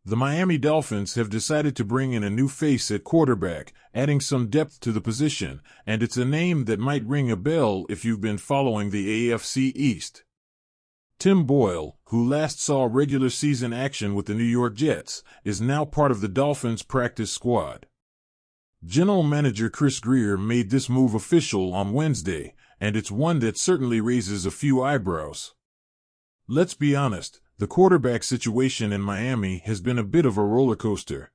The Miami Dolphins have decided to bring in a new face at quarterback, adding some depth to the position, and it's a name that might ring a bell if you've been following the AFC East. Tim Boyle, who last saw regular season action with the New York Jets, is now part of the Dolphins' practice squad. General Manager Chris Grier made this move official on Wednesday, and it's one that certainly raises a few eyebrows. Let's be honest, the quarterback situation in Miami has been a bit of a roller coaster.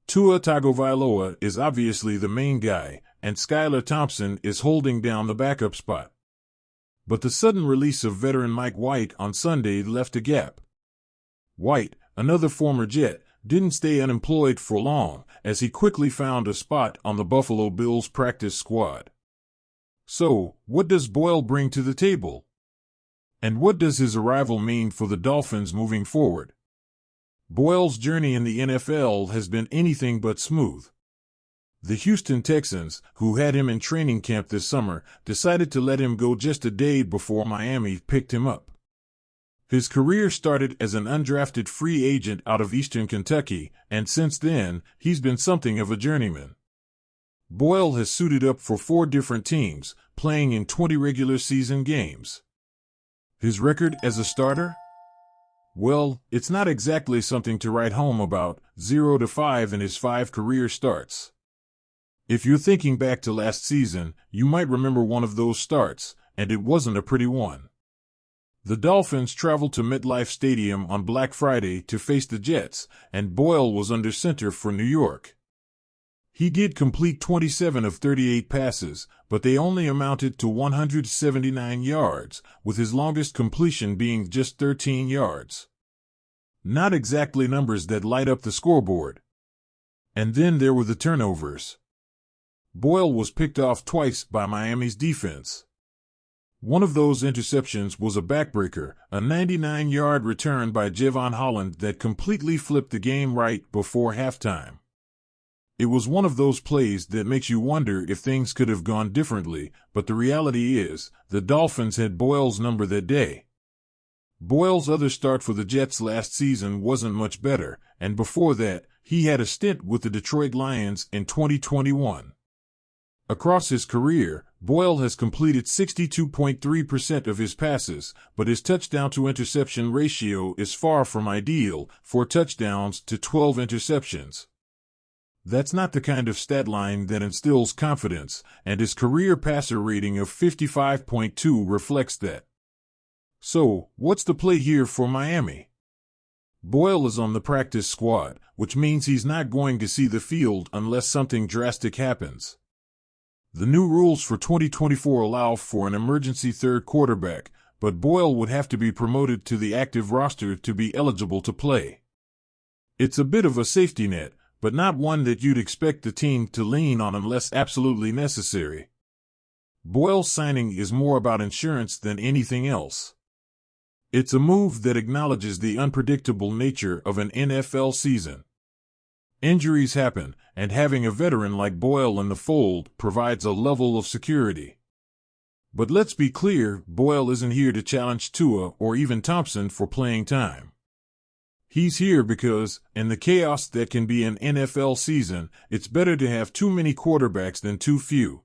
Tua Tagovailoa is obviously the main guy, and Skylar Thompson is holding down the backup spot. But the sudden release of veteran Mike White on Sunday left a gap. White, another former Jet, didn't stay unemployed for long, as he quickly found a spot on the Buffalo Bills practice squad. So, what does Boyle bring to the table? And what does his arrival mean for the Dolphins moving forward? Boyle's journey in the NFL has been anything but smooth. The Houston Texans, who had him in training camp this summer, decided to let him go just a day before Miami picked him up. His career started as an undrafted free agent out of Eastern Kentucky, and since then, he's been something of a journeyman. Boyle has suited up for 4 different teams, playing in 20 regular season games. His record as a starter? Well, it's not exactly something to write home about, 0-5 in his 5 career starts. If you're thinking back to last season, you might remember one of those starts, and it wasn't a pretty one. The Dolphins traveled to MetLife Stadium on Black Friday to face the Jets, and Boyle was under center for New York. He did complete 27 of 38 passes, but they only amounted to 179 yards, with his longest completion being just 13 yards. Not exactly numbers that light up the scoreboard. And then there were the turnovers. Boyle was picked off twice by Miami's defense. One of those interceptions was a backbreaker, a 99-yard return by Javon Holland that completely flipped the game right before halftime. It was one of those plays that makes you wonder if things could have gone differently, but the reality is, the Dolphins had Boyle's number that day. Boyle's other start for the Jets last season wasn't much better, and before that, he had a stint with the Detroit Lions in 2021. Across his career, Boyle has completed 62.3% of his passes, but his touchdown-to-interception ratio is far from ideal, 4 touchdowns to 12 interceptions. That's not the kind of stat line that instills confidence, and his career passer rating of 55.2 reflects that. So, what's the play here for Miami? Boyle is on the practice squad, which means he's not going to see the field unless something drastic happens. The new rules for 2024 allow for an emergency third quarterback, but Boyle would have to be promoted to the active roster to be eligible to play. It's a bit of a safety net, but not one that you'd expect the team to lean on unless absolutely necessary. Boyle's signing is more about insurance than anything else. It's a move that acknowledges the unpredictable nature of an NFL season. Injuries happen, and having a veteran like Boyle in the fold provides a level of security. But let's be clear, Boyle isn't here to challenge Tua or even Thompson for playing time. He's here because, in the chaos that can be an NFL season, it's better to have too many quarterbacks than too few.